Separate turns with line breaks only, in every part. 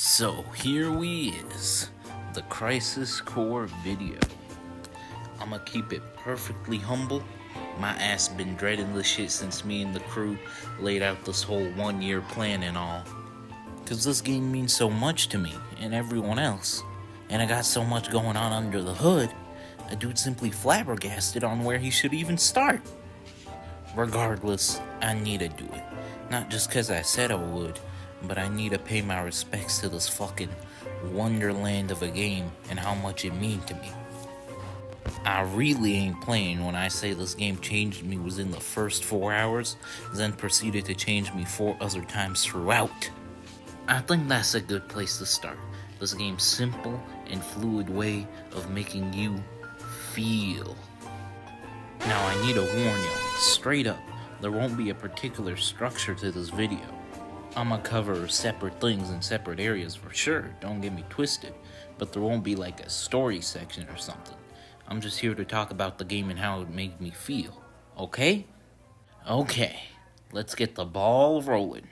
So here we is, the Crisis Core video. I'ma keep it perfectly humble. My ass been dreading this shit since me and the crew laid out this whole 1 year plan and all. Cause this game means so much to me and everyone else. And I got so much going on under the hood, a dude simply flabbergasted on where he should even start. Regardless, I need to do it. Not just cause I said I would, but I need to pay my respects to this fucking wonderland of a game and how much it mean to me. I really ain't playing when I say this game changed me within the first 4 hours, then proceeded to change me 4 other times throughout. I think that's a good place to start. This game's simple and fluid way of making you feel. Now I need to warn y'all, straight up, there won't be a particular structure to this video. I'ma cover separate things in separate areas for sure, don't get me twisted, but there won't be like a story section or something. I'm just here to talk about the game and how it made me feel, okay? Okay, let's get the ball rolling.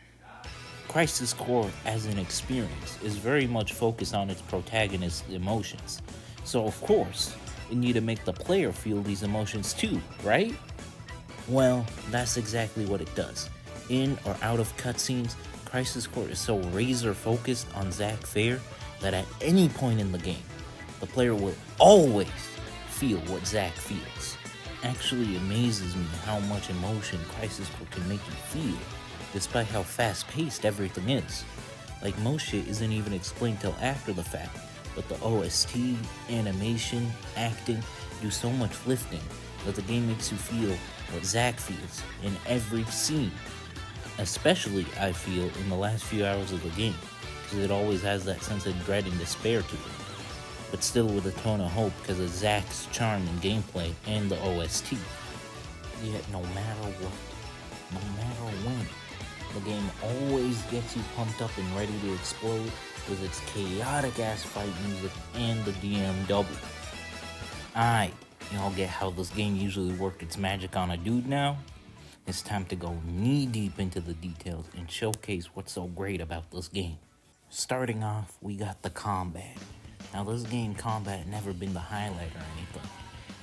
Crisis Core as an experience is very much focused on its protagonist's emotions. So of course, you need to make the player feel these emotions too, right? Well, that's exactly what it does. In or out of cutscenes, Crisis Core is so razor focused on Zack Fair that at any point in the game, the player will always feel what Zack feels. Actually amazes me how much emotion Crisis Core can make you feel, despite how fast paced everything is. Like most shit isn't even explained till after the fact, but the OST, animation, acting do so much lifting that the game makes you feel what Zack feels in every scene. Especially, I feel, in the last few hours of the game, because it always has that sense of dread and despair to it, but still with a tone of hope because of Zack's charm and gameplay and the OST. Yet no matter what, no matter when, the game always gets you pumped up and ready to explode with its chaotic ass fight music and the DMW. Alright, y'all get how this game usually worked its magic on a dude now? It's time to go knee deep into the details and showcase what's so great about this game. Starting off, we got the combat. Now this game combat never been the highlight or anything,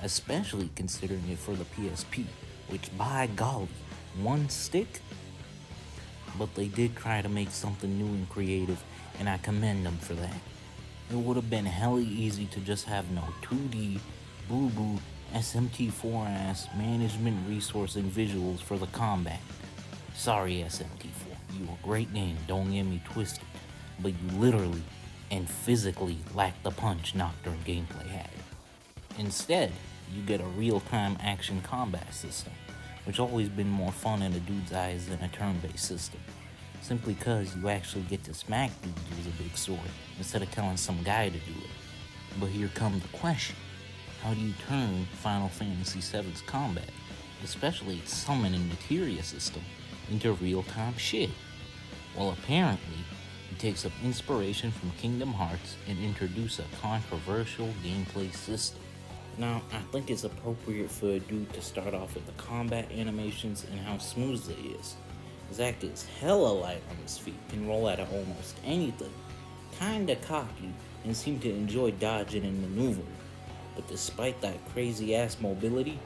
especially considering it for the PSP, which by golly, one stick? But they did try to make something new and creative, and I commend them for that. It would have been hella easy to just have no 2D, boo-boo, SMT4 ass management resource and visuals for the combat. Sorry SMT4, you a great game, don't get me twisted, but you literally and physically lack the punch Nocturne gameplay had. Instead, you get a real-time action combat system, which always been more fun in a dude's eyes than a turn-based system, simply cause you actually get to smack dudes with a big sword instead of telling some guy to do it. But here comes the question. How do you turn Final Fantasy VII's combat, especially its summon and materia system, into real-time shit? Well, apparently, it takes up inspiration from Kingdom Hearts and introduce a controversial gameplay system. Now, I think it's appropriate for a dude to start off with the combat animations and how smooth it is. Zack is hella light on his feet, can roll out of almost anything, kinda cocky, and seem to enjoy dodging and maneuvering. But despite that crazy ass mobility,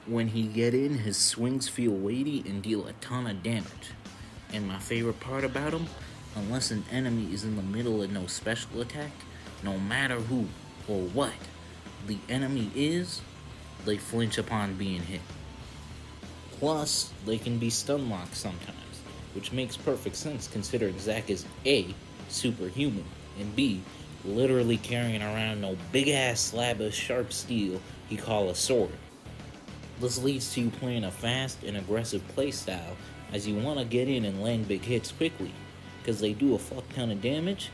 when he get in, his swings feel weighty and deal a ton of damage. And my favorite part about him, unless an enemy is in the middle of no special attack, no matter who or what the enemy is, they flinch upon being hit. Plus, they can be stun locked sometimes, which makes perfect sense considering Zack is A, superhuman, and B, literally carrying around no big ass slab of sharp steel he call a sword. This leads to you playing a fast and aggressive playstyle as you want to get in and land big hits quickly, cause they do a fuck ton of damage,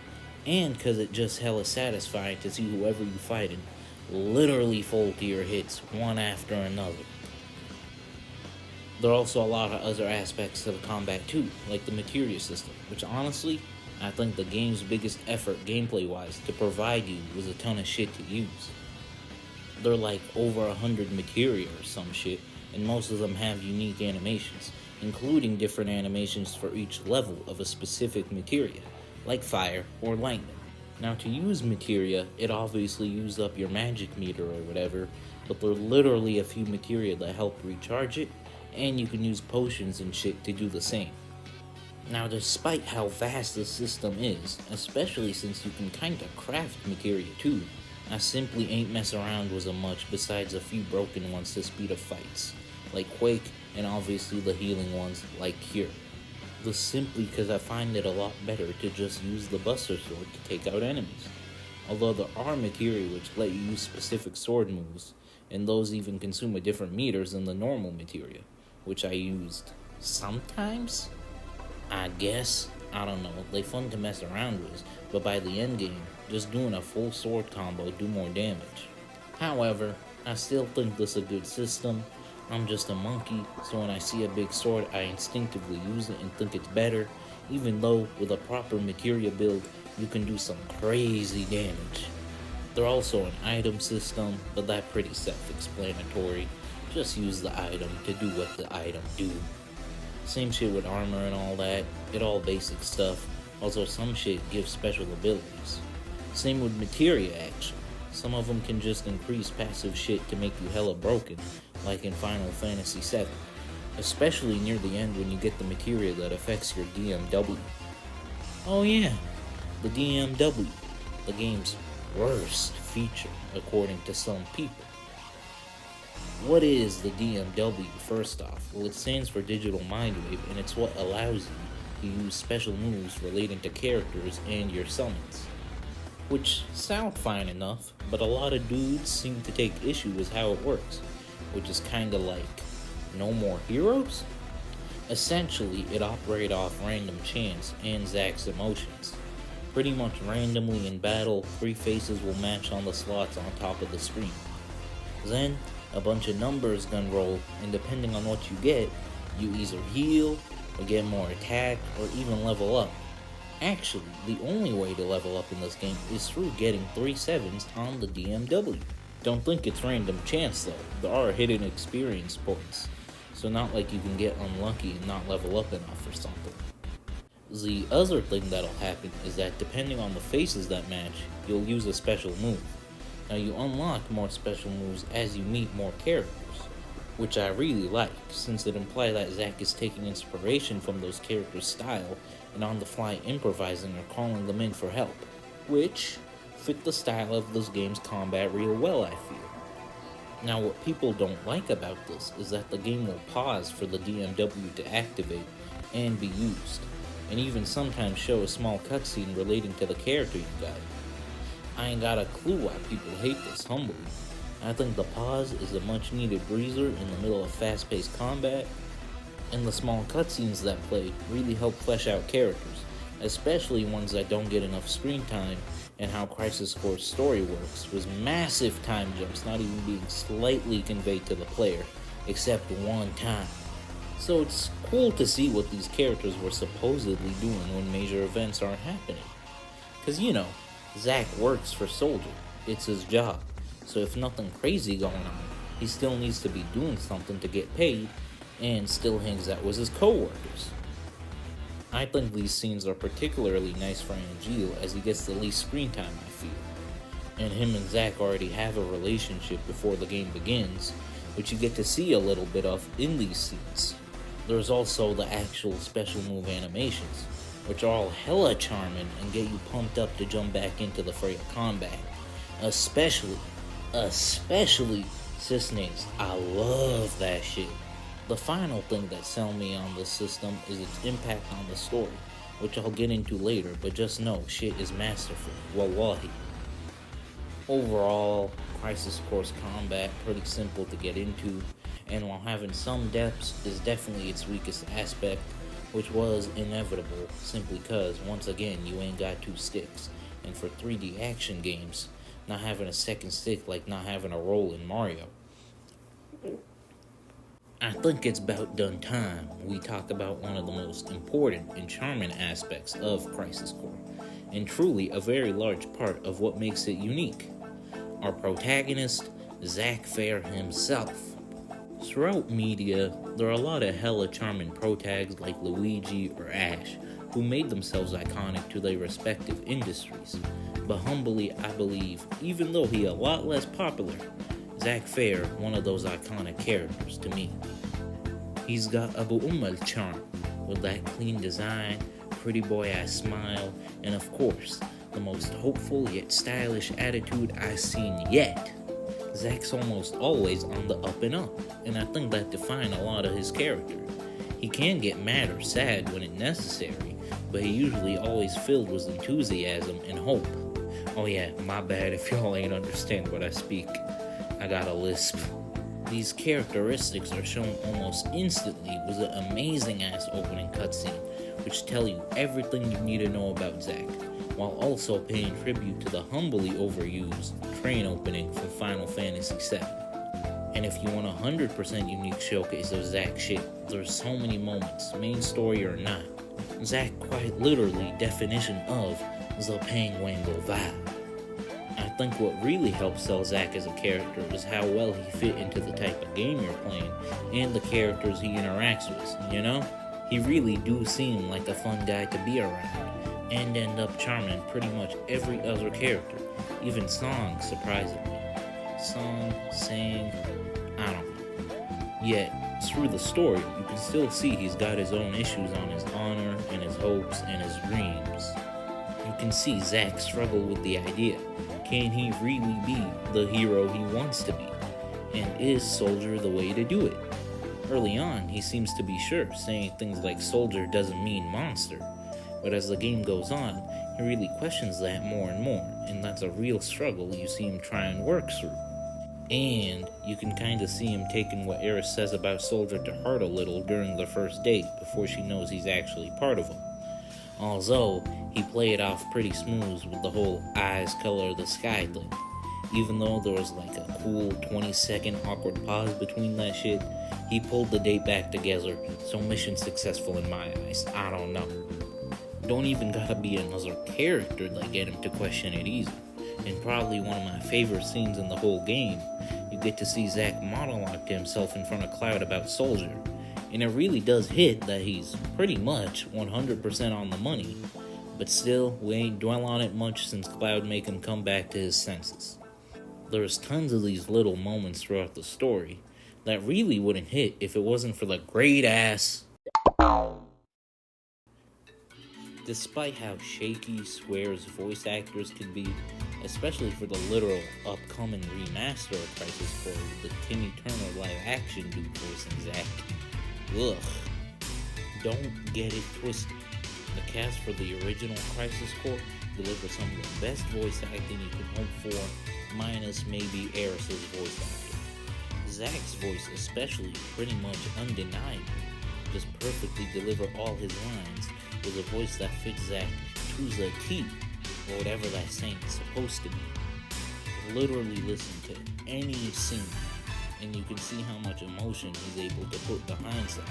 and cause it just hella satisfying to see whoever you fighting literally fold to your hits one after another. There are also a lot of other aspects to the combat too, like the materia system, which honestly, I think the game's biggest effort gameplay-wise to provide you with a ton of shit to use. They're like over 100 materia or some shit, and most of them have unique animations, including different animations for each level of a specific materia, like fire or lightning. Now, to use materia, it obviously uses up your magic meter or whatever, but there are literally a few materia that help recharge it, and you can use potions and shit to do the same. Now, despite how vast this system is, especially since you can kinda craft materia too, I simply ain't mess around with them much besides a few broken ones to speed up fights, like Quake, and obviously the healing ones like Cure. This simply because I find it a lot better to just use the Buster Sword to take out enemies. Although there are materia which let you use specific sword moves, and those even consume a different meters than the normal materia, which I used sometimes? I guess. I don't know, they fun to mess around with, but by the end game, just doing a full sword combo do more damage. However, I still think this a good system. I'm just a monkey, so when I see a big sword, I instinctively use it and think it's better, even though with a proper materia build, you can do some crazy damage. They're also an item system, but that's pretty self-explanatory. Just use the item to do what the item do. Same shit with armor and all that, it all basic stuff, also some shit gives special abilities. Same with materia actually, some of them can just increase passive shit to make you hella broken, like in Final Fantasy VII, especially near the end when you get the materia that affects your DMW. Oh yeah, the DMW, the game's worst feature according to some people. What is the DMW first off? Well, it stands for Digital Mind Wave, and it's what allows you to use special moves relating to characters and your summons. Which sound fine enough, but a lot of dudes seem to take issue with how it works, which is kinda like, no more heroes? Essentially, it operates off random chance and Zack's emotions. Pretty much randomly in battle, 3 faces will match on the slots on top of the screen. Then, a bunch of numbers gun roll, and depending on what you get, you either heal, or get more attack, or even level up. Actually, the only way to level up in this game is through getting 3 sevens on the DMW. Don't think it's random chance though, there are hidden experience points, so not like you can get unlucky and not level up enough or something. The other thing that'll happen is that depending on the faces that match, you'll use a special move. Now you unlock more special moves as you meet more characters, which I really like, since it implies that Zack is taking inspiration from those characters' style and on the fly improvising or calling them in for help, which fit the style of this game's combat real well, I feel. Now what people don't like about this is that the game will pause for the DMW to activate and be used, and even sometimes show a small cutscene relating to the character you got. I ain't got a clue why people hate this, humbly. I think the pause is a much needed breather in the middle of fast-paced combat, and the small cutscenes that play really help flesh out characters, especially ones that don't get enough screen time, and how Crisis Core's story works, with massive time jumps not even being slightly conveyed to the player, except one time. So it's cool to see what these characters were supposedly doing when major events aren't happening. Cause you know, Zack works for Soldier, it's his job, so if nothing crazy going on, he still needs to be doing something to get paid, and still hangs out with his co-workers. I think these scenes are particularly nice for Angeal as he gets the least screen time, I feel, and him and Zack already have a relationship before the game begins, which you get to see a little bit of in these scenes. There's also the actual special move animations, which are all hella charming and get you pumped up to jump back into the fray of combat. Especially Cisnes. I love that shit. The final thing that sell me on this system is its impact on the story, which I'll get into later, but just know shit is masterful. Wallahi. Overall, Crisis Core's combat pretty simple to get into, and while having some depths is definitely its weakest aspect, which was inevitable simply cause, once again, you ain't got 2 sticks, and for 3D action games, not having a second stick like not having a roll in Mario. I think it's about done time we talk about one of the most important and charming aspects of Crisis Core, and truly a very large part of what makes it unique. Our protagonist, Zack Fair himself. Throughout media, there are a lot of hella charming protags like Luigi or Ash, who made themselves iconic to their respective industries. But humbly, I believe, even though he a lot less popular, Zack Fair one of those iconic characters to me. He's got Abu charm, with that clean design, pretty boy-ass smile, and of course, the most hopeful yet stylish attitude I've seen yet. Zack's almost always on the up and up, and I think that defines a lot of his character. He can get mad or sad when it's necessary, but he usually always filled with enthusiasm and hope. Oh yeah, my bad if y'all ain't understand what I speak. I got a lisp. These characteristics are shown almost instantly with an amazing ass opening cutscene, which tell you everything you need to know about Zack, while also paying tribute to the humbly overused train opening from Final Fantasy VII. And if you want a 100% unique showcase of Zack shit, there's so many moments, main story or not. Zack quite literally definition of the Penguingo vibe. I think what really helps sell Zack as a character is how well he fit into the type of game you're playing and the characters he interacts with, you know? He really do seem like a fun guy to be around, and end up charming pretty much every other character, even Song, surprisingly. Song, Sang, I don't know. Yet, through the story, you can still see he's got his own issues on his honor and his hopes and his dreams. You can see Zack struggle with the idea. Can he really be the hero he wants to be? And is Soldier the way to do it? Early on, he seems to be sure, saying things like soldier doesn't mean monster. But as the game goes on, he really questions that more and more, and that's a real struggle you see him try and work through. And you can kinda see him taking what Eris says about Soldier to heart a little during their first date before she knows he's actually part of him. Although, he played it off pretty smooth with the whole eyes color the sky thing. Even though there was like a cool 20-second awkward pause between that shit, he pulled the date back together, so mission successful in my eyes. I don't know. Don't even gotta be another character that get him to question it either. And probably one of my favorite scenes in the whole game, you get to see Zack monologue to himself in front of Cloud about Soldier. And it really does hit that he's pretty much 100% on the money. But still, we ain't dwell on it much since Cloud make him come back to his senses. There's tons of these little moments throughout the story that really wouldn't hit if it wasn't for the great ass. Despite how shaky Square's voice actors can be, especially for the literal upcoming remaster of Crisis Core with the Timmy Turner live action dude voicing Zack. Ugh. Don't get it twisted. The cast for the original Crisis Core delivered some of the best voice acting you can hope for, minus maybe Eris's voice acting. Zack's voice especially pretty much undeniable. Just perfectly deliver all his lines with a voice that fits Zack to the T, or whatever that saying is supposed to be. Literally listen to any scene, and you can see how much emotion he's able to put behind Zack.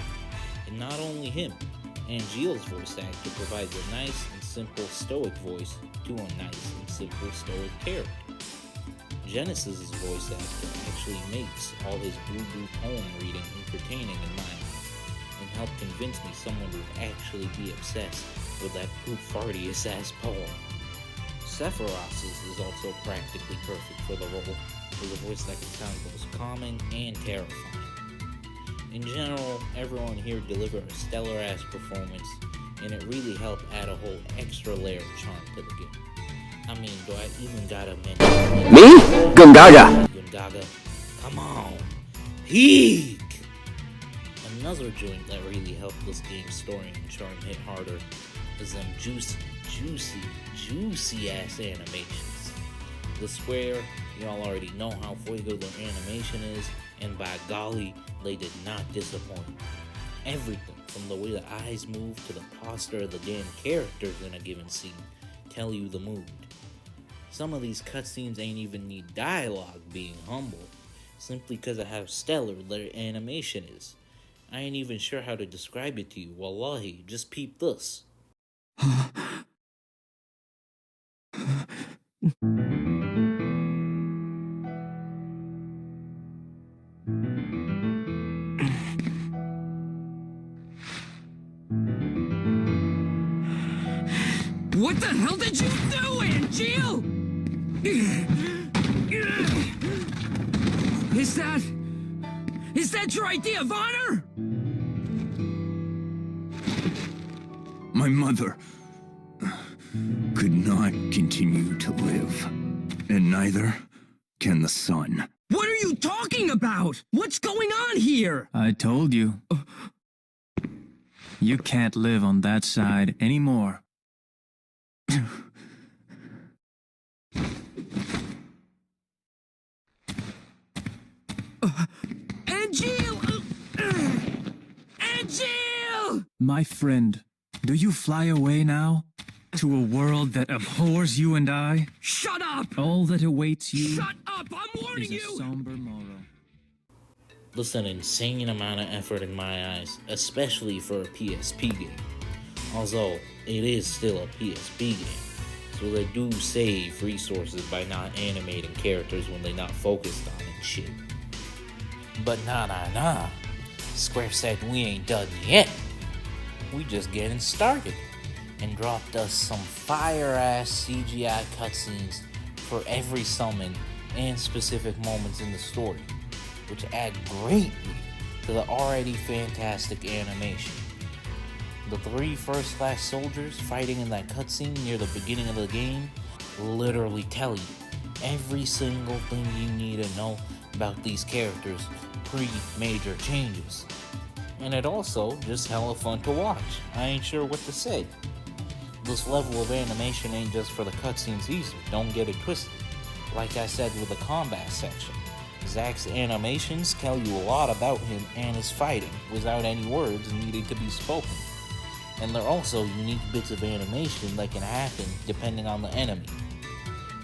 And not only him, Angeal's voice actor provides a nice and simple stoic voice to a nice and simple stoic character. Genesis's voice actor actually makes all his blue poem reading entertaining in my eyes, and helped convince me someone would actually be obsessed with that poop fartiest ass poem. Sephiroth's is also practically perfect for the role, with a voice that can sound both calming and terrifying. In general, everyone here delivered a stellar ass performance, and it really helped add a whole extra layer of charm to the game. I mean, do I even gotta mention
Me? Gungaga.
Gungaga? Come on! Peak! Another joint that really helped this game's story and charm hit harder is them juicy ass animations. The Square, y'all already know how fuego their animation is, and by golly, they did not disappoint. Everything from the way the eyes move to the posture of the damn characters in a given scene tell you the mood. Some of these cutscenes ain't even need dialogue being humble, simply because of how stellar their animation is. I ain't even sure how to describe it to you, wallahi, just peep this.
the hell did you do, Angel? Is that your idea of honor?
My mother could not continue to live, and neither can the son.
What are you talking about? What's going on here?
I told you. You can't live on that side anymore.
Angel! Angel!
My friend, do you fly away now? To a world that abhors you and I?
Shut up!
All that awaits you
Shut up! I'm warning
is a
you!
somber morrow.
That's an insane amount of effort in my eyes, especially for a PSP game. Although, it is still a PSP game, so they do save resources by not animating characters when they're not focused on and shit. But nah. Square said we ain't done yet. We just getting started, and dropped us some fire-ass CGI cutscenes for every summon and specific moments in the story, which add greatly to the already fantastic animation. The 3 first-class soldiers fighting in that cutscene near the beginning of the game literally tell you every single thing you need to know about these characters pre-major changes. And it also just hella fun to watch. I ain't sure what to say. This level of animation ain't just for the cutscenes either, don't get it twisted. Like I said with the combat section, Zack's animations tell you a lot about him and his fighting without any words needing to be spoken. And they're also unique bits of animation that can happen depending on the enemy.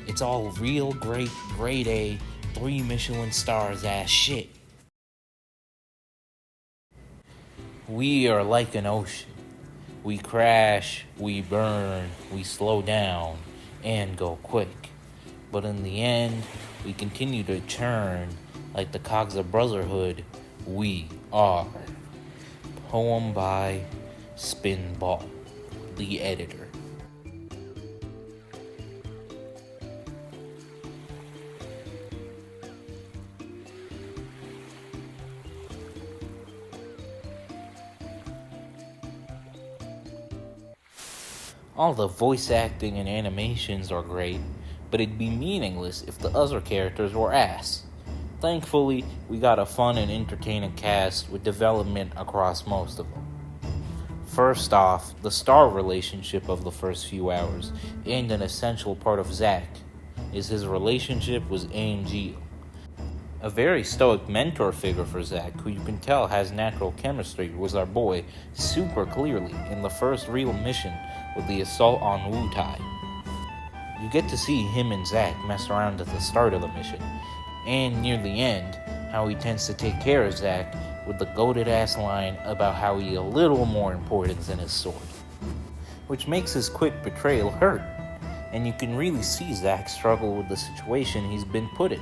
It's all real great, grade A, 3 Michelin stars ass shit. We are like an ocean. We crash, we burn, we slow down, and go quick. But in the end, we continue to churn like the cogs of brotherhood we are. Poem by Spinball, the editor. All the voice acting and animations are great, but it'd be meaningless if the other characters were ass. Thankfully, we got a fun and entertaining cast with development across most of them. First off, the star relationship of the first few hours, and an essential part of Zack, is his relationship with Angel. A very stoic mentor figure for Zack, who you can tell has natural chemistry with our boy super clearly in the first real mission with the assault on Wutai. You get to see him and Zack mess around at the start of the mission, and near the end, how he tends to take care of Zack with the goated ass line about how he a little more important than his sword. Which makes his quick betrayal hurt, and you can really see Zack struggle with the situation he's been put in,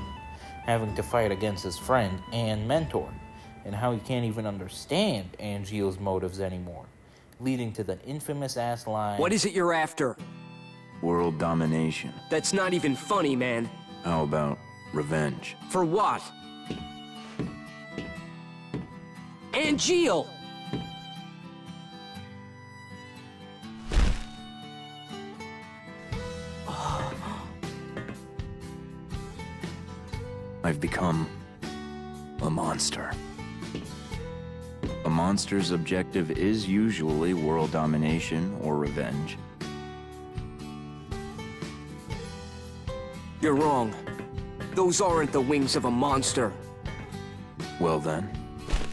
having to fight against his friend and mentor, and how he can't even understand Angel's motives anymore, leading to the infamous ass line,
What is it you're after?
World domination.
That's not even funny, man.
How about revenge?
For what? Angel!
I've become a monster. A monster's objective is usually world domination or revenge.
You're wrong. Those aren't the wings of a monster.
Well then,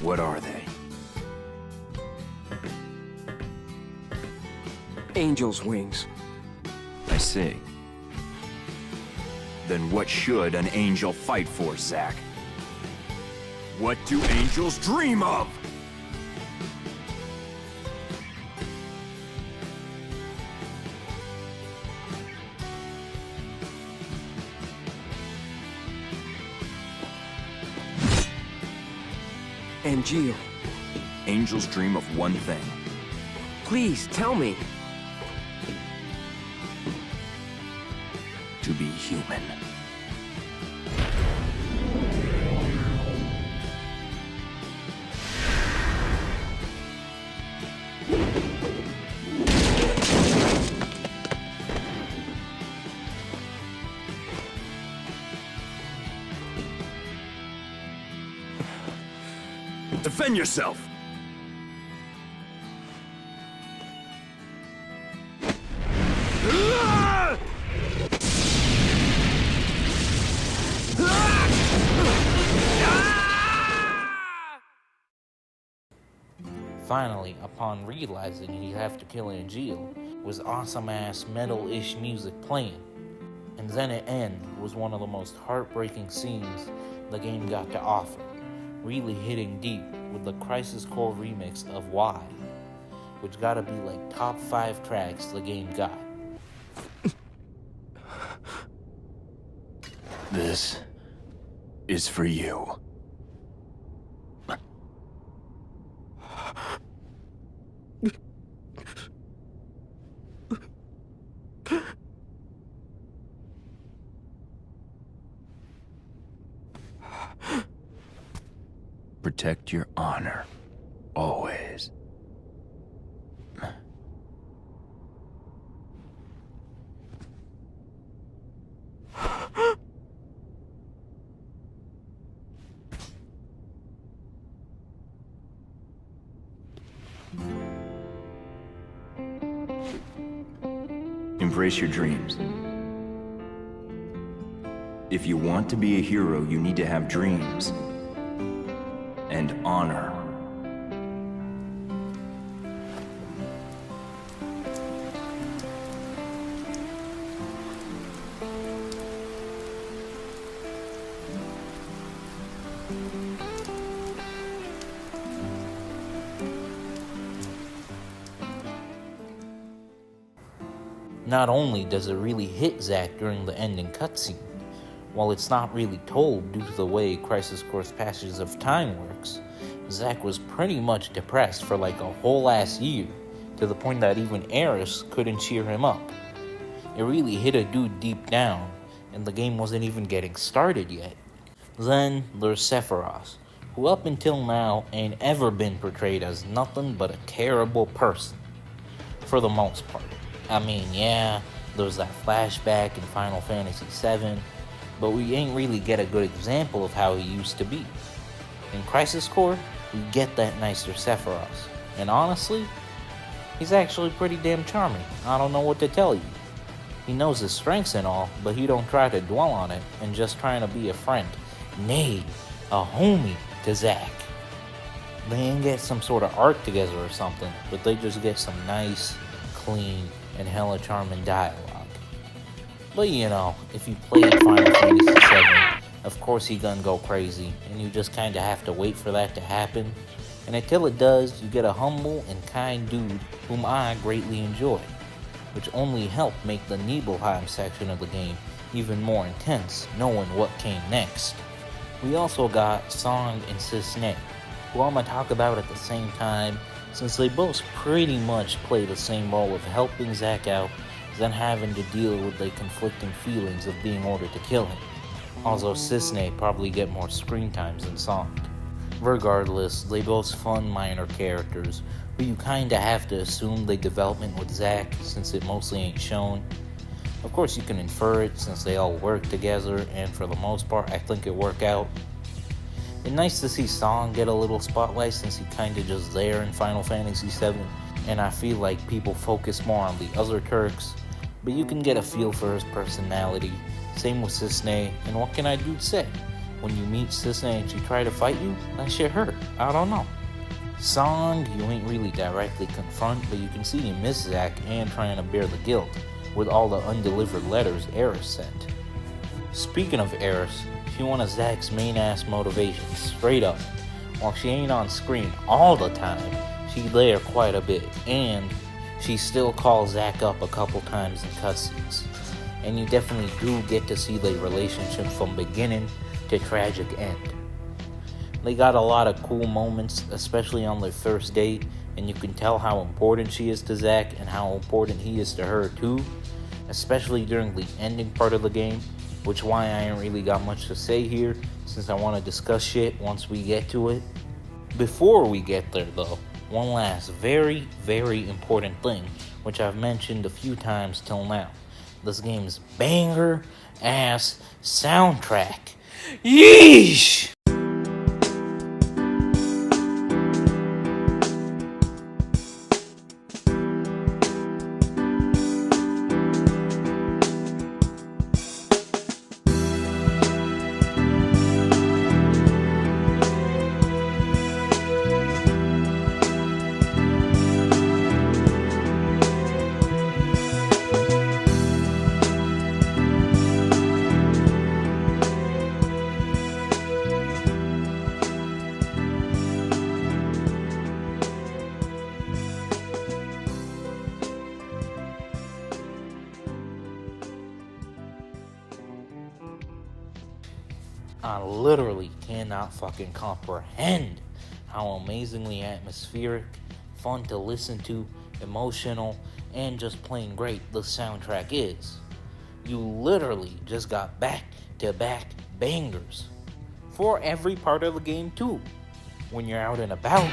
what are they?
Angel's wings.
I see. Then what should an angel fight for, Zack? What do angels dream of?
Angel.
Angels dream of one thing.
Please, tell me.
to be human. Defend yourself!
Finally, upon realizing he'd have to kill Angeal, was awesome-ass metal-ish music playing. And then at end was one of the most heartbreaking scenes the game got to offer, really hitting deep with the Crisis Core remix of Why, which gotta be like top 5 tracks the game got.
This is for you. Protect your honor, always. Embrace your dreams. If you want to be a hero, you need to have dreams and honor.
Not only does it really hit Zack during the ending cutscene, while it's not really told due to the way Crisis Core's Passage of Time works, Zack was pretty much depressed for like a whole ass year, to the point that even Eris couldn't cheer him up. It really hit a dude deep down, and the game wasn't even getting started yet. Then there's Sephiroth, who up until now ain't ever been portrayed as nothing but a terrible person, for the most part. I mean, yeah, there's that flashback in Final Fantasy VII, but we ain't really get a good example of how he used to be. In Crisis Core, we get that nicer Sephiroth, and honestly, he's actually pretty damn charming. I don't know what to tell you. He knows his strengths and all, but he don't try to dwell on it and just trying to be a friend, nay, a homie to Zack. They ain't get some sort of art together or something, but they just get some nice, clean, and hella charming dialogue. But you know, if you played Final Fantasy VII, of course he gonna go crazy, and you just kinda have to wait for that to happen. And until it does, you get a humble and kind dude whom I greatly enjoy, which only helped make the Nibelheim section of the game even more intense, knowing what came next. We also got Song and Cisne, who I'm gonna talk about at the same time, since they both pretty much play the same role of helping Zack out, then having to deal with the conflicting feelings of being ordered to kill him. Although Cisne probably get more screen times than Song. Regardless, they both fun minor characters, who you kinda have to assume they development with Zack, since it mostly ain't shown. Of course you can infer it, since they all work together, and for the most part I think it worked out. It's nice to see Song get a little spotlight, since he kinda just there in Final Fantasy VII, and I feel like people focus more on the other Turks, but you can get a feel for his personality. Same with Cisne, and what can I do to say? When you meet Cisne and she try to fight you, that shit hurt. I don't know. Song, you ain't really directly confront, but you can see you miss Zack and trying to bear the guilt, with all the undelivered letters Eris sent. Speaking of Eris, she one of Zack's main ass motivations, straight up. While she ain't on screen all the time, she there quite a bit, and she still calls Zack up a couple times in cutscenes. And you definitely do get to see the relationship from beginning to tragic end. They got a lot of cool moments, especially on their first date, and you can tell how important she is to Zack and how important he is to her too, especially during the ending part of the game, which why I ain't really got much to say here, since I want to discuss shit once we get to it. Before we get there though, one last very, very important thing, which I've mentioned a few times till now. This game's banger ass soundtrack. Yeesh! I literally cannot fucking comprehend how amazingly atmospheric, fun to listen to, emotional, and just plain great the soundtrack is. You literally just got back-to-back bangers for every part of the game too. When you're out and about,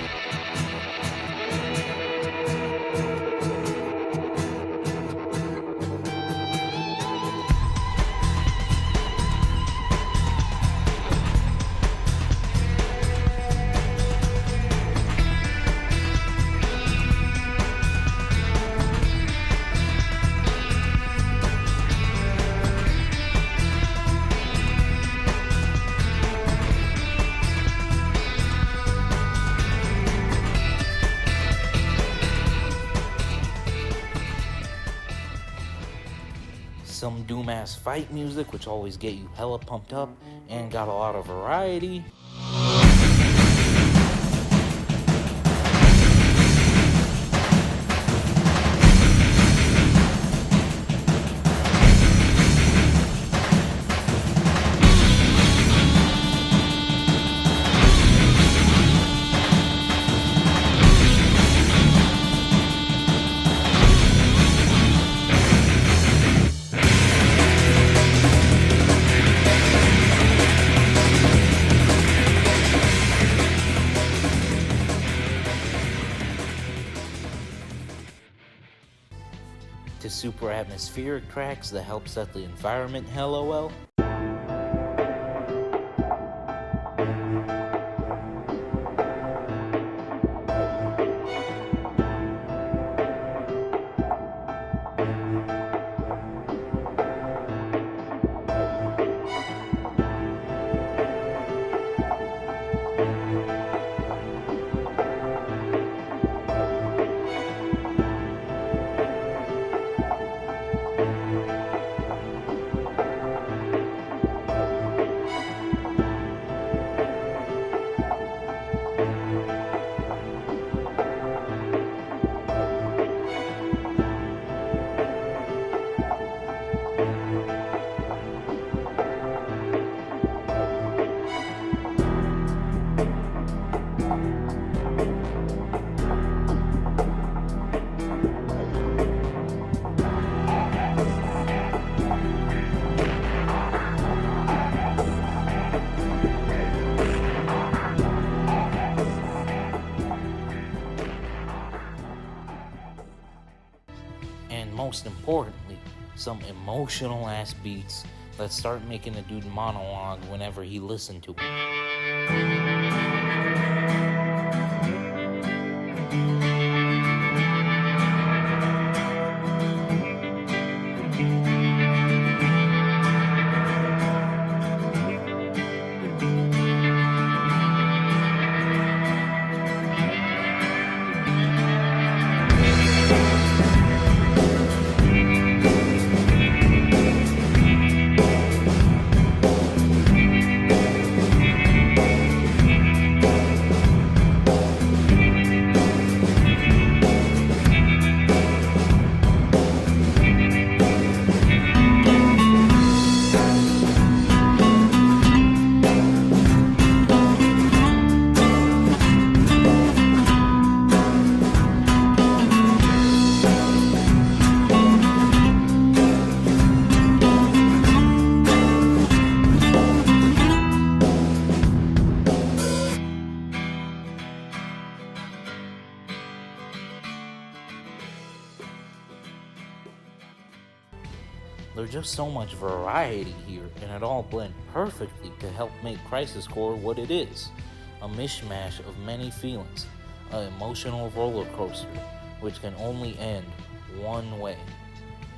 some doom-ass fight music, which always get you hella pumped up and got a lot of variety. To super atmospheric tracks that help set the environment hella well. And most importantly, some emotional ass beats that start making a dude monologue whenever he listened to it. There's just so much variety here, and it all blends perfectly to help make Crisis Core what it is. A mishmash of many feelings, an emotional roller coaster, which can only end one way.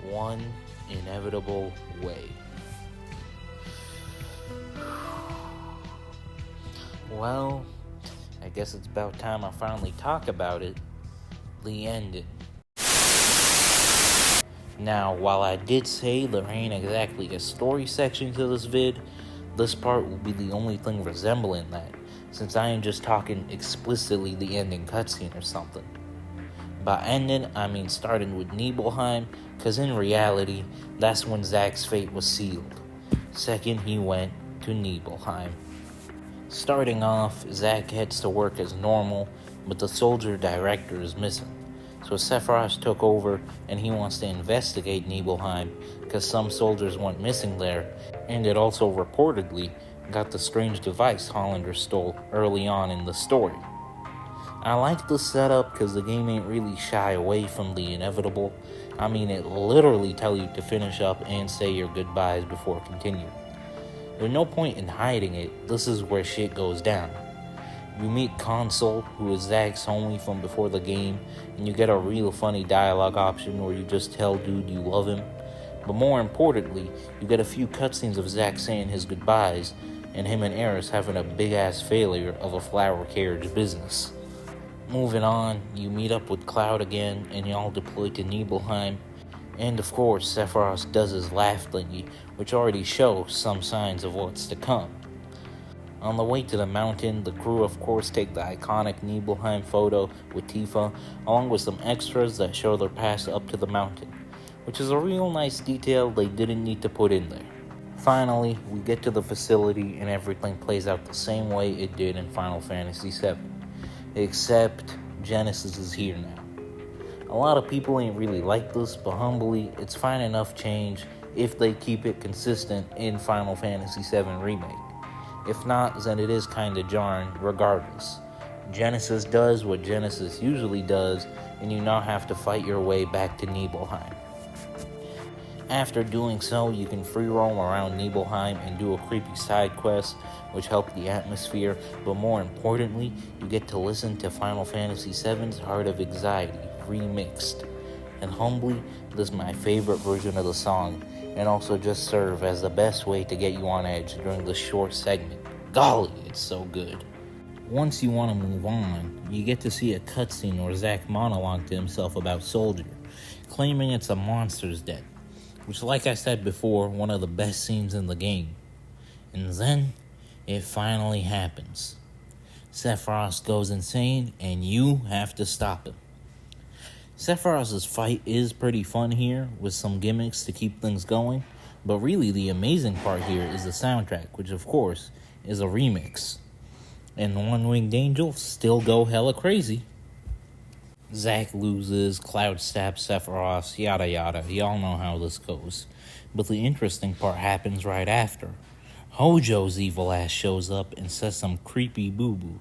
One inevitable way. Well, I guess it's about time I finally talk about it. The ending. Now, while I did say there ain't exactly a story section to this vid, this part will be the only thing resembling that, since I am just talking explicitly the ending cutscene or something. By ending, I mean starting with Nibelheim, cause in reality, that's when Zack's fate was sealed. Second, he went to Nibelheim. Starting off, Zack heads to work as normal, but the soldier director is missing. So Sephiroth took over, and he wants to investigate Nibelheim, because some soldiers went missing there, and it also reportedly got the strange device Hollander stole early on in the story. I like the setup because the game ain't really shy away from the inevitable. I mean, it literally tells you to finish up and say your goodbyes before continuing. There's no point in hiding it, this is where shit goes down. You meet Console, who is Zack's homie from before the game, and you get a real funny dialogue option where you just tell dude you love him. But more importantly, you get a few cutscenes of Zack saying his goodbyes, and him and Aeris having a big-ass failure of a flower carriage business. Moving on, you meet up with Cloud again, and y'all deploy to Nibelheim. And of course, Sephiroth does his laugh thingy, which already shows some signs of what's to come. On the way to the mountain, the crew of course take the iconic Nibelheim photo with Tifa, along with some extras that show their path up to the mountain, which is a real nice detail they didn't need to put in there. Finally, we get to the facility and everything plays out the same way it did in Final Fantasy VII. Except Genesis is here now. A lot of people ain't really like this, but humbly, it's fine enough change if they keep it consistent in Final Fantasy VII Remake. If not, then it is kinda jarring regardless. Genesis does what Genesis usually does, and you now have to fight your way back to Nibelheim. After doing so, you can free roam around Nibelheim and do a creepy side quest, which help the atmosphere, but more importantly, you get to listen to Final Fantasy VII's Heart of Anxiety, remixed. And humbly, this is my favorite version of the song, and also just serve as the best way to get you on edge during this short segment. Golly, it's so good. Once you want to move on, you get to see a cutscene where Zack monologued to himself about Soldier, claiming it's a monster's den, which, like I said before, one of the best scenes in the game. And then, it finally happens. Sephiroth goes insane, and you have to stop him. Sephiroth's fight is pretty fun here, with some gimmicks to keep things going, but really the amazing part here is the soundtrack, which of course is a remix. And One Winged Angel still go hella crazy. Zack loses, Cloud stabs Sephiroth, yada yada, y'all know how this goes. But the interesting part happens right after. Hojo's evil ass shows up and says some creepy boo-boo,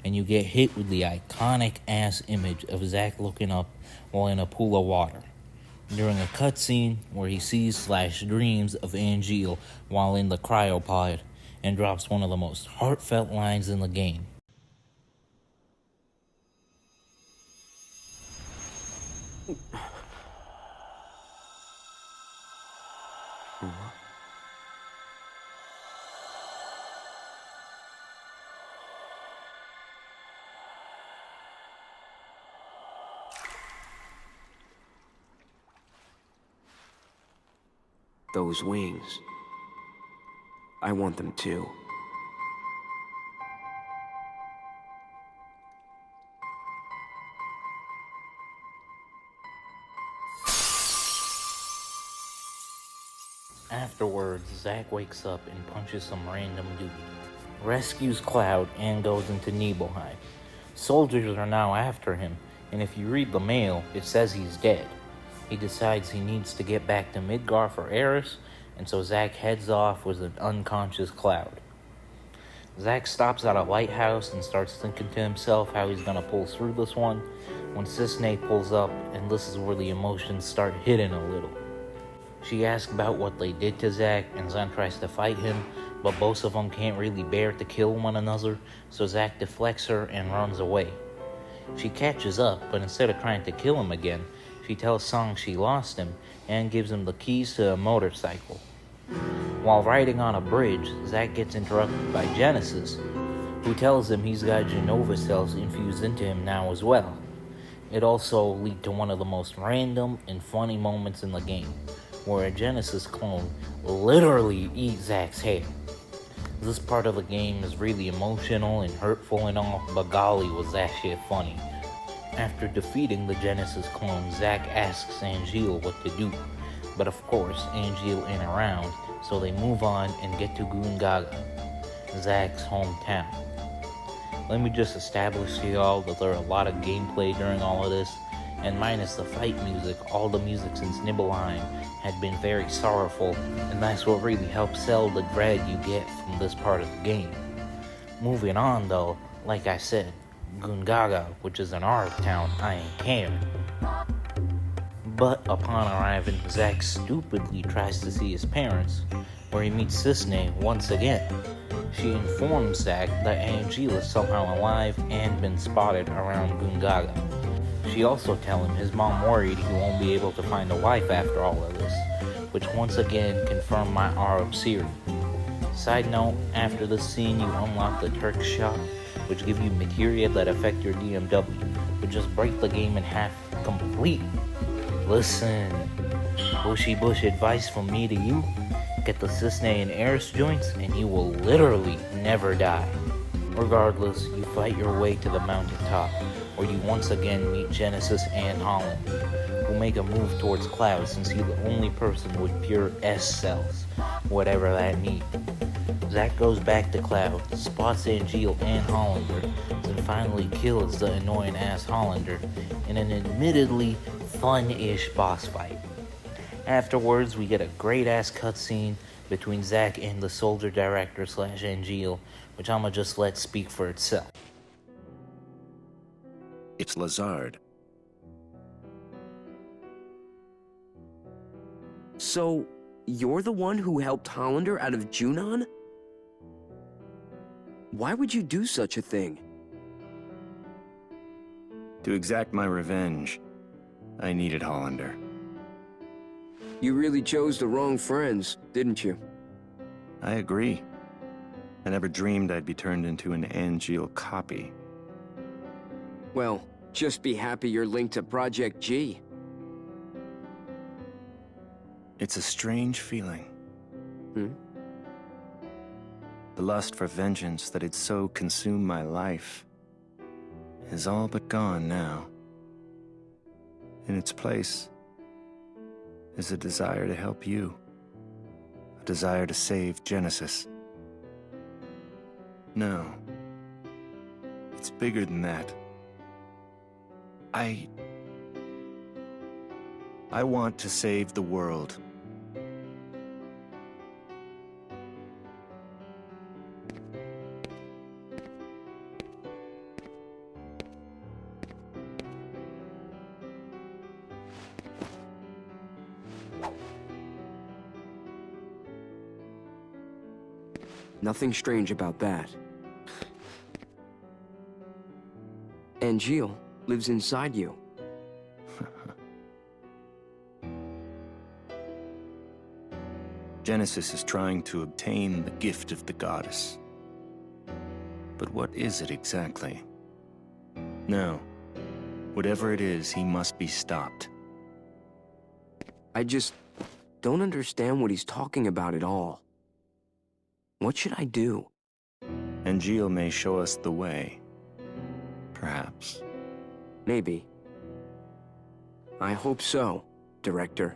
and you get hit with the iconic ass image of Zack looking up while in a pool of water, during a cutscene where he sees/dreams of Angeal while in the cryopod, and drops one of the most heartfelt lines in the game.
Those wings. I want them too.
Afterwards, Zack wakes up and punches some random dude, rescues Cloud, and goes into Nibelheim. Soldiers are now after him, and if you read the mail, it says he's dead. He decides he needs to get back to Midgar for Aeris, and so Zack heads off with an unconscious Cloud. Zack stops at a lighthouse and starts thinking to himself how he's gonna pull through this one, when Cisne pulls up, and this is where the emotions start hitting a little. She asks about what they did to Zack, and Zan tries to fight him, but both of them can't really bear to kill one another, so Zack deflects her and runs away. She catches up, but instead of trying to kill him again, she tells Song she lost him and gives him the keys to a motorcycle. While riding on a bridge, Zack gets interrupted by Genesis, who tells him he's got Genova cells infused into him now as well. It also leads to one of the most random and funny moments in the game, where a Genesis clone literally eats Zack's hair. This part of the game is really emotional and hurtful and all, but golly was that shit funny. After defeating the Genesis clone, Zack asks Angeal what to do, but of course Angeal ain't around, so they move on and get to Gungaga, Zack's hometown. Let me just establish to y'all that there are a lot of gameplay during all of this, and minus the fight music, all the music since Nibelheim had been very sorrowful, and that's what really helps sell the dread you get from this part of the game. Moving on though, like I said, Gungaga, which is an Ark town, I ain't care. But upon arriving, Zack stupidly tries to see his parents, where he meets Cisne once again. She informs Zack that Angeal is somehow alive and been spotted around Gungaga. She also tells him his mom worried he won't be able to find a wife after all of this, which once again confirmed my Arab theory. Side note, after this scene you unlock the Turk shop, which give you materia that affect your DMW, which just break the game in half completely. Listen, bushy bush advice from me to you, get the Cisne and Eris joints and you will literally never die. Regardless, you fight your way to the mountaintop, where you once again meet Genesis and Holland, who make a move towards Cloud since he's the only person with pure S cells, whatever that means. Zack goes back to Cloud, spots Angeal and Hollander, and finally kills the annoying ass Hollander in an admittedly fun-ish boss fight. Afterwards, we get a great ass cutscene between Zack and the soldier director / Angeal, which I'ma just let speak for itself.
It's Lazard.
So, you're the one who helped Hollander out of Junon? Why would you do such a thing?
To exact my revenge, I needed Hollander.
You really chose the wrong friends, didn't you?
I agree. I never dreamed I'd be turned into an Angeal copy.
Well, just be happy you're linked to Project G.
It's a strange feeling.
Hmm?
The lust for vengeance that had so consumed my life is all but gone now. In its place is a desire to help you. A desire to save Genesis. No. It's bigger than that. I want to save the world.
Nothing strange about that. Angeal lives inside you.
Genesis is trying to obtain the gift of the goddess. But what is it exactly? No. Whatever it is, he must be stopped.
I just don't understand what he's talking about at all. What should I do?
Angeal may show us the way. Perhaps.
Maybe. I hope so, Director.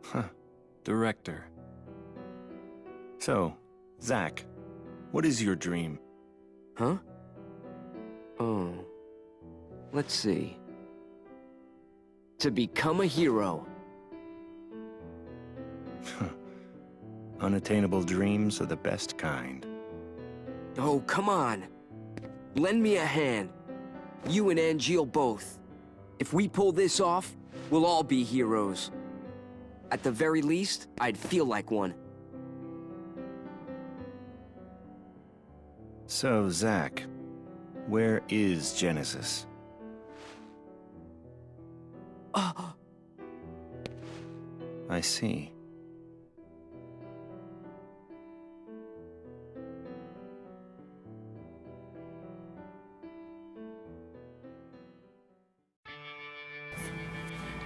Huh. Director. So, Zack, what is your dream?
Huh? Oh. Let's see. To become a hero.
Unattainable dreams are the best kind.
Oh, come on. Lend me a hand. You and Angeal both. If we pull this off, we'll all be heroes. At the very least, I'd feel like one.
So, Zach, where is Genesis? I see.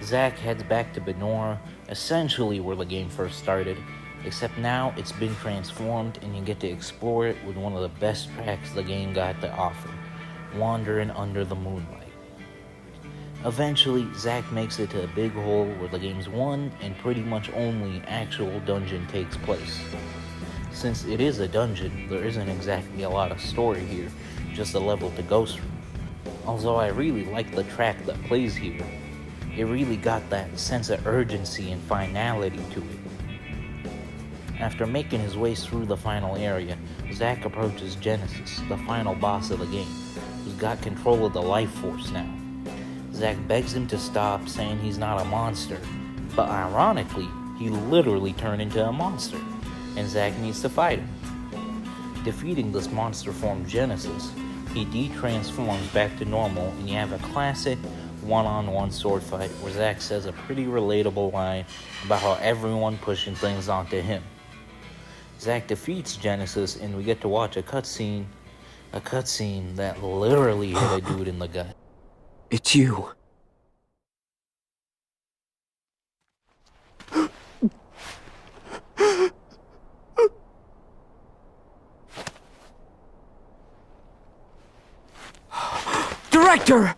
Zack heads back to Benora, essentially where the game first started, except now it's been transformed and you get to explore it with one of the best tracks the game got to offer, Wandering Under the Moonlight. Eventually, Zack makes it to a big hole where the game's one and pretty much only actual dungeon takes place. Since it is a dungeon, there isn't exactly a lot of story here, just a level to go through. Although I really like the track that plays here, it really got that sense of urgency and finality to it. After making his way through the final area, Zack approaches Genesis, the final boss of the game, who's got control of the life force now. Zack begs him to stop, saying he's not a monster, but ironically, he literally turned into a monster, and Zack needs to fight him. Defeating this monster form Genesis, he de-transforms back to normal, and you have a classic one-on-one sword fight where Zack says a pretty relatable line about how everyone pushing things onto him. Zack defeats Genesis, and we get to watch a cutscene that literally hit a dude in the gut.
It's you. Director!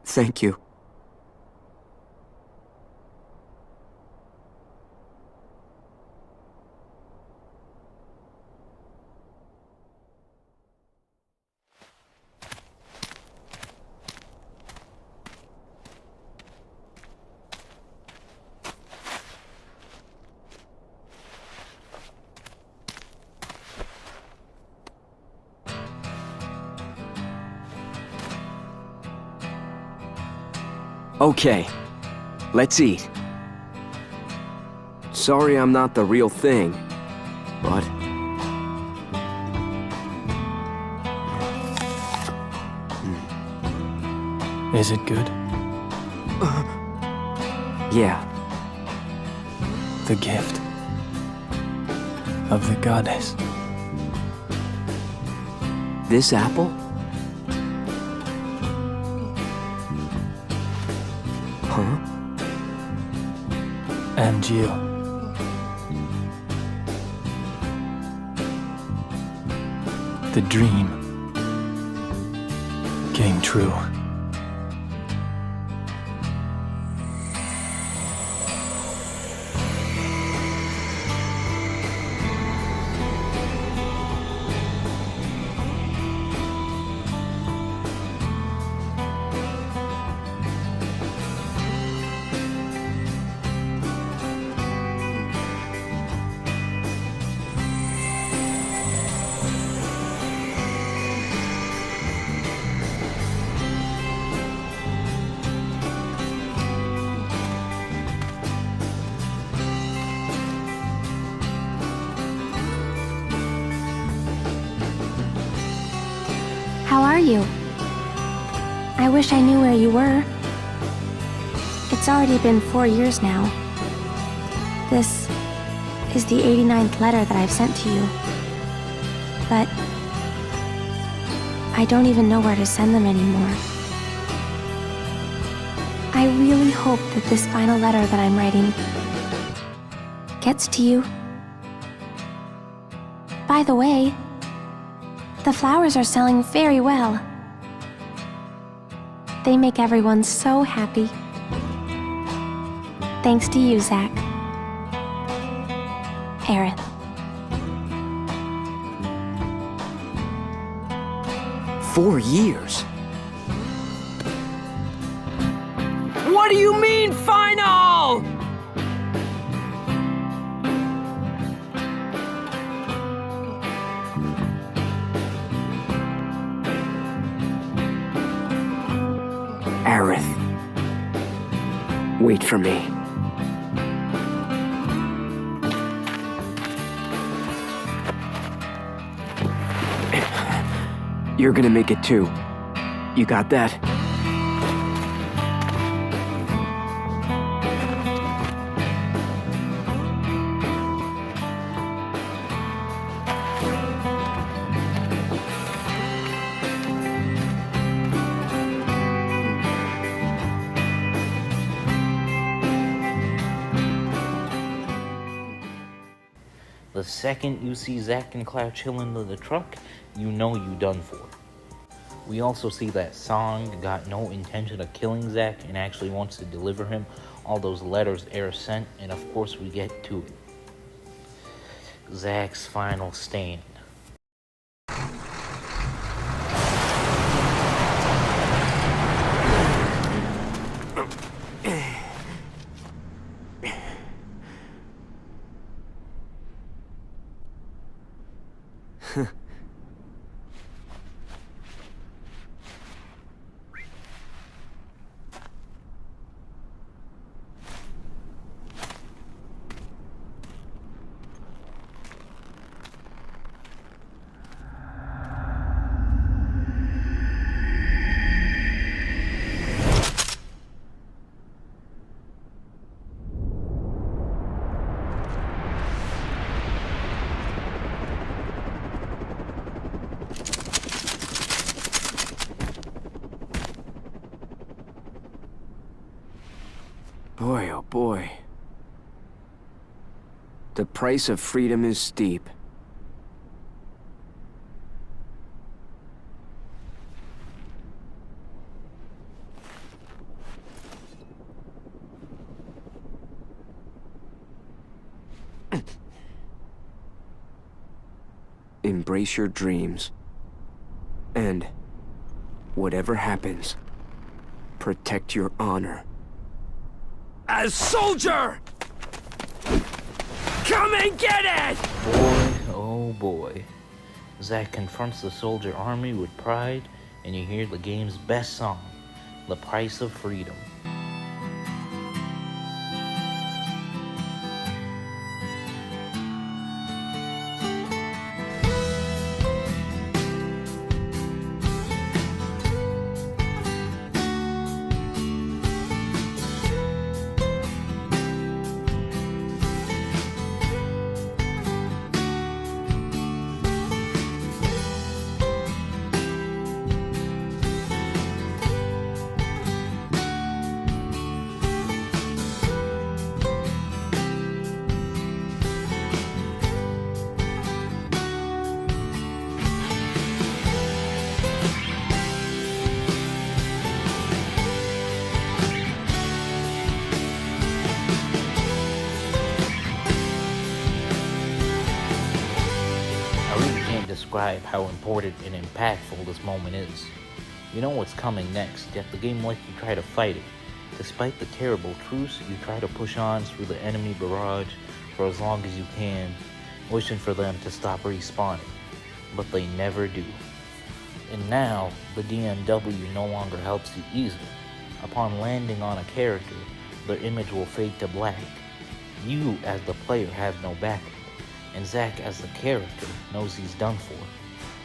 Thank you. Okay, let's eat. Sorry I'm not the real thing, but...
Is it good?
Yeah,
The gift of the goddess.
this apple? Huh?
And you. The dream came true.
How are you? I wish I knew where you were. It's already been 4 years now. This is the 89th letter that I've sent to you. But I don't even know where to send them anymore. I really hope that this final letter that I'm writing gets to you. By the way, the flowers are selling very well. They make everyone so happy. Thanks to you, Zach. Aerith.
do you mean, final?
Aerith. Wait for me. You're gonna make it too. You got that?
The second you see Zack and Cloud chilling in the truck, you know you done for. We also see that Song got no intention of killing Zack and actually wants to deliver him all those letters Air sent, and of course we get to it. Zack's final stand.
Boy, oh boy. The price of freedom is steep. Embrace your dreams. And whatever happens, protect your honor.
As soldier! Come and get it!
Boy, oh boy. Zack confronts the soldier army with pride, and you hear the game's best song, The Price of Freedom. Describe how important and impactful this moment is. You know what's coming next, yet the game lets you try to fight it. Despite the terrible truce, you try to push on through the enemy barrage for as long as you can, wishing for them to stop respawning, but they never do. And now, the DMW no longer helps you either. Upon landing on a character, their image will fade to black. You, as the player, have no backup. And Zack, as the character, knows he's done for,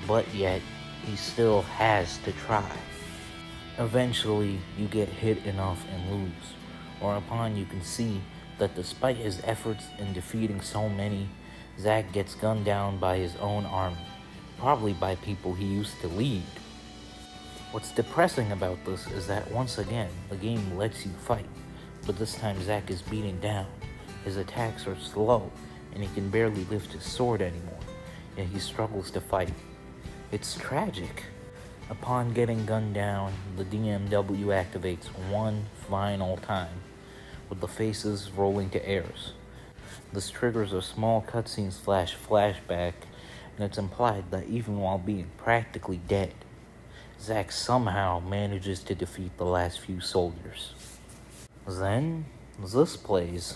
but yet, he still has to try. Eventually, you get hit enough and lose, or upon you can see that despite his efforts in defeating so many, Zack gets gunned down by his own army, probably by people he used to lead. What's depressing about this is that once again, the game lets you fight, but this time Zack is beaten down, his attacks are slow, and he can barely lift his sword anymore, yet he struggles to fight. It's tragic. Upon getting gunned down, the DMW activates one final time, with the faces rolling to airs. This triggers a small cutscene / flashback, and it's implied that even while being practically dead, Zack somehow manages to defeat the last few soldiers. Then this plays.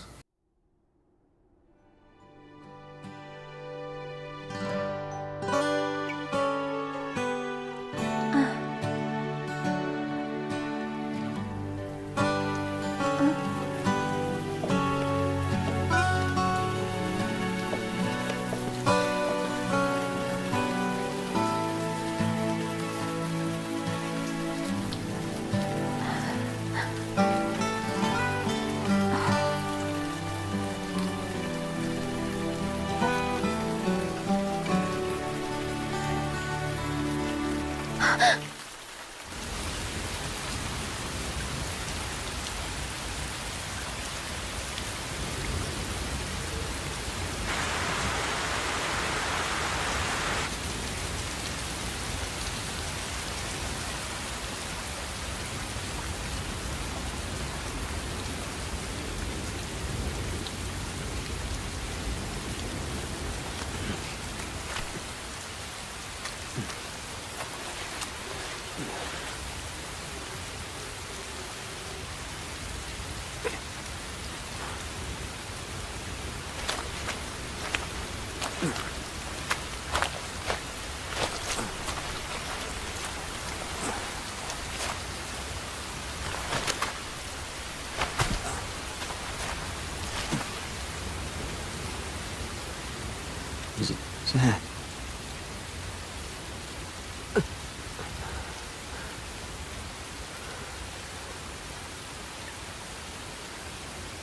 Zach.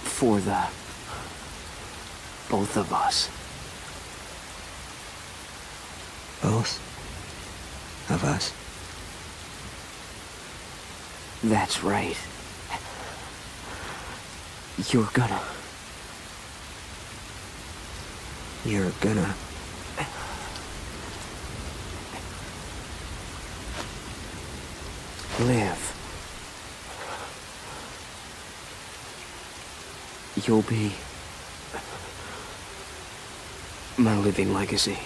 For the both of us.
Both of us?
That's right. You're gonna live. You'll be my living legacy.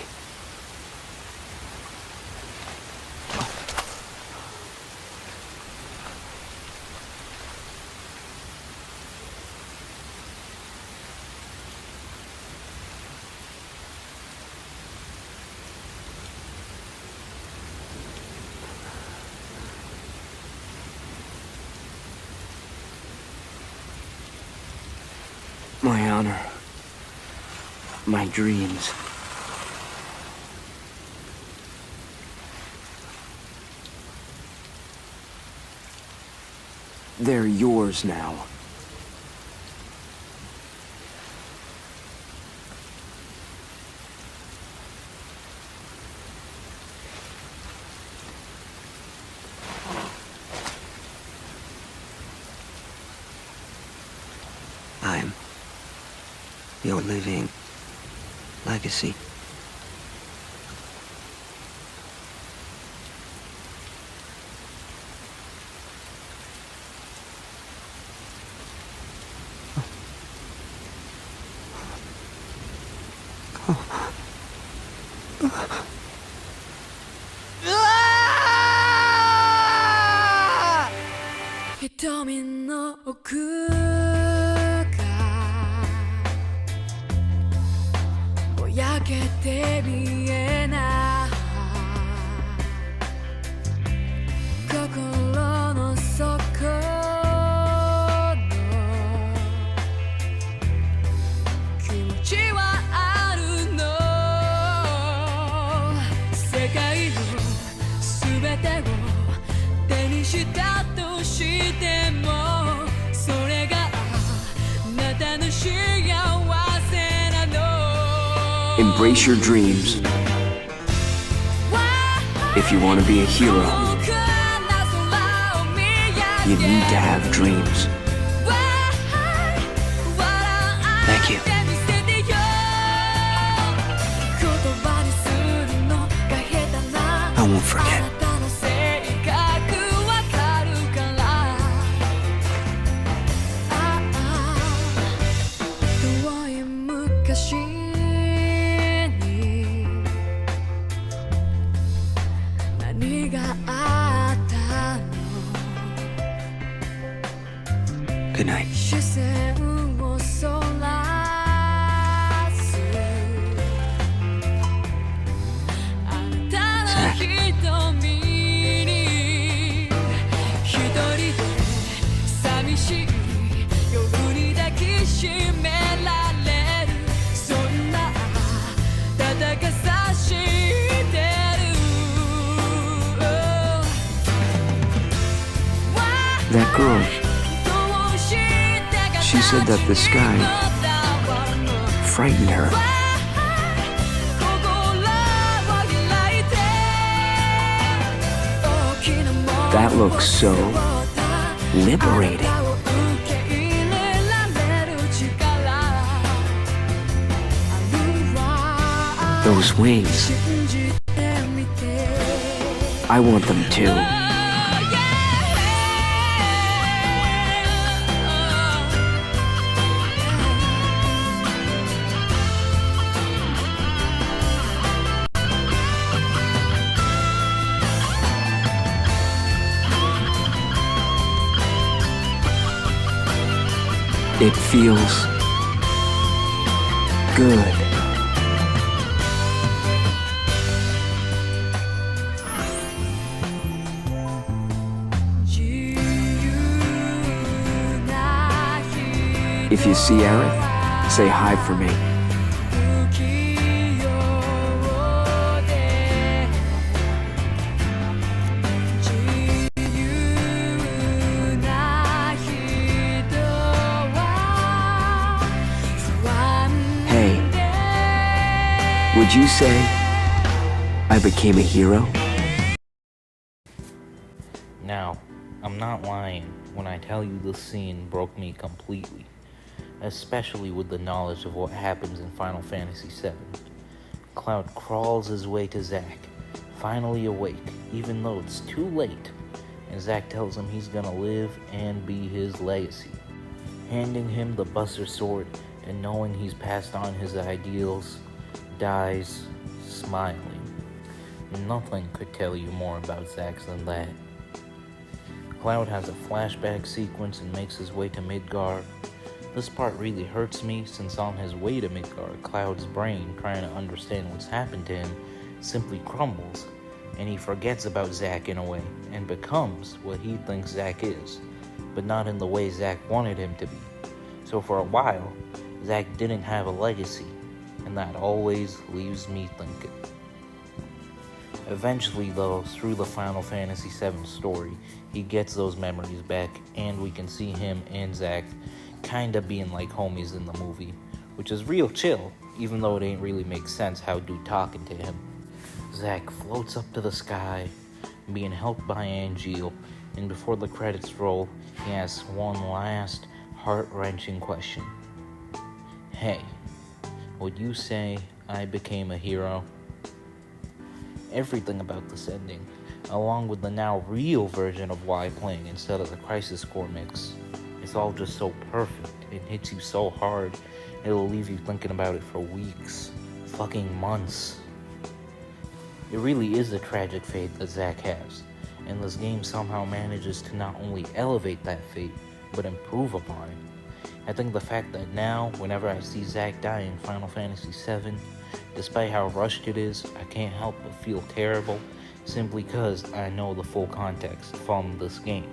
My honor. My dreams. They're yours now.
I'm your living legacy.
瞳の奥がぼやけて見えない心の底の気持ちはあるの世界の全てを手にしたとしてもそれがあなたの幸せなの
Embrace your dreams. If you want to be a hero, you need to have dreams.
Thank you. I won't forget.
視線をそらすあなたの瞳に一人で寂しい夜に抱きしめられるそんな暖かさ知ってる
That girl, she said that the sky frightened her. That looks so liberating. Those wings, I want them too. It feels good. If you see Aerith, say hi for me. Hey, would you say I became a hero?
Now, I'm not lying when I tell you this scene broke me completely, especially with the knowledge of what happens in Final Fantasy VII. Cloud crawls his way to Zack, finally awake, even though it's too late, and Zack tells him he's gonna live and be his legacy, handing him the Buster Sword and knowing he's passed on his ideals, dies smiling. Nothing could tell you more about Zack than that. Cloud has a flashback sequence and makes his way to Midgar. This part really hurts me since on his way to Midgar, Cloud's brain, trying to understand what's happened to him, simply crumbles, and he forgets about Zack in a way, and becomes what he thinks Zack is, but not in the way Zack wanted him to be. So for a while, Zack didn't have a legacy, and that always leaves me thinking. Eventually though, through the Final Fantasy VII story, he gets those memories back, and we can see him and Zack kinda being like homies in the movie, which is real chill, even though it ain't really make sense how dude talking to him. Zack floats up to the sky, being helped by Angeal, and before the credits roll, he asks one last heart-wrenching question. Hey, would you say I became a hero? Everything about this ending, along with the now real version of Y playing instead of the Crisis Core mix, it's all just so perfect and hits you so hard, it'll leave you thinking about it for weeks, fucking months. It really is a tragic fate that Zack has, and this game somehow manages to not only elevate that fate, but improve upon it. I think the fact that now, whenever I see Zack die in Final Fantasy VII, despite how rushed it is, I can't help but feel terrible, simply because I know the full context from this game.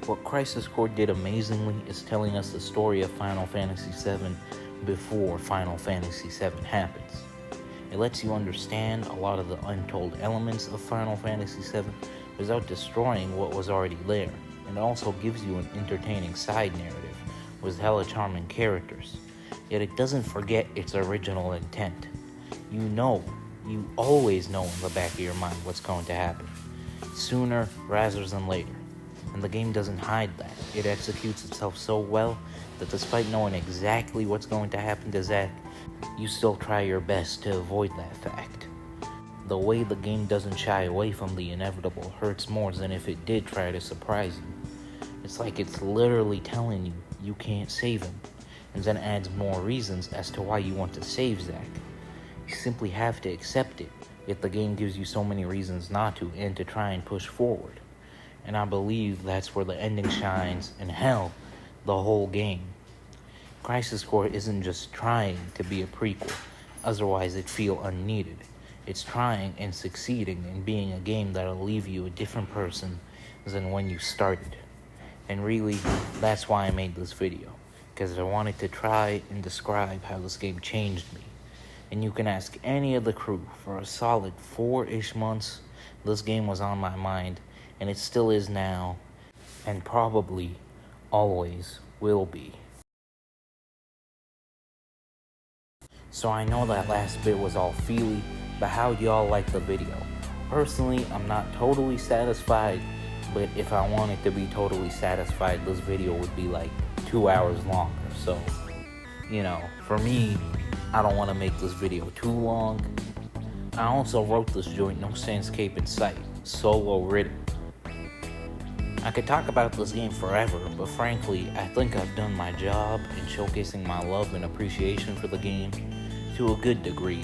What Crisis Core did amazingly is telling us the story of Final Fantasy VII before Final Fantasy VII happens. It lets you understand a lot of the untold elements of Final Fantasy VII without destroying what was already there, and also gives you an entertaining side narrative with hella charming characters. Yet it doesn't forget its original intent. You always know in the back of your mind what's going to happen, sooner rather than later. And the game doesn't hide that. It executes itself so well that despite knowing exactly what's going to happen to Zack, you still try your best to avoid that fact. The way the game doesn't shy away from the inevitable hurts more than if it did try to surprise you. It's like it's literally telling you you can't save him, and then adds more reasons as to why you want to save Zack. You simply have to accept it, yet the game gives you so many reasons not to and to try and push forward. And I believe that's where the ending shines, and hell, the whole game. Crisis Core isn't just trying to be a prequel, otherwise it'd feel unneeded. It's trying and succeeding in being a game that'll leave you a different person than when you started. And really, that's why I made this video, because I wanted to try and describe how this game changed me. And you can ask any of the crew, for a solid 4-ish months, this game was on my mind, and it still is now, and probably always will be. So I know that last bit was all feely, but how'd y'all like the video? Personally, I'm not totally satisfied, but if I wanted to be totally satisfied, this video would be like 2 hours longer. So, you know, for me, I don't want to make this video too long. I also wrote this joint No Sandscape in Sight, solo written. I could talk about this game forever, but frankly, I think I've done my job in showcasing my love and appreciation for the game to a good degree,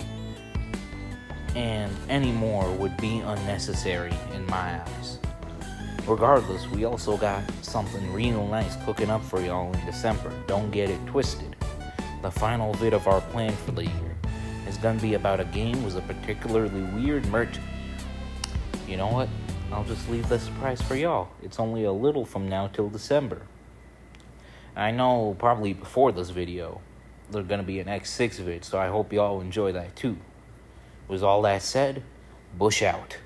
and any more would be unnecessary in my eyes. Regardless, we also got something real nice cooking up for y'all in December. Don't get it twisted. The final vid of our plan for the year is gonna be about a game with a particularly weird merchant. You know what? I'll just leave the surprise for y'all. It's only a little from now till December. I know probably before this video, there's gonna be an X6 vid, so I hope y'all enjoy that too. With all that said, Bush out.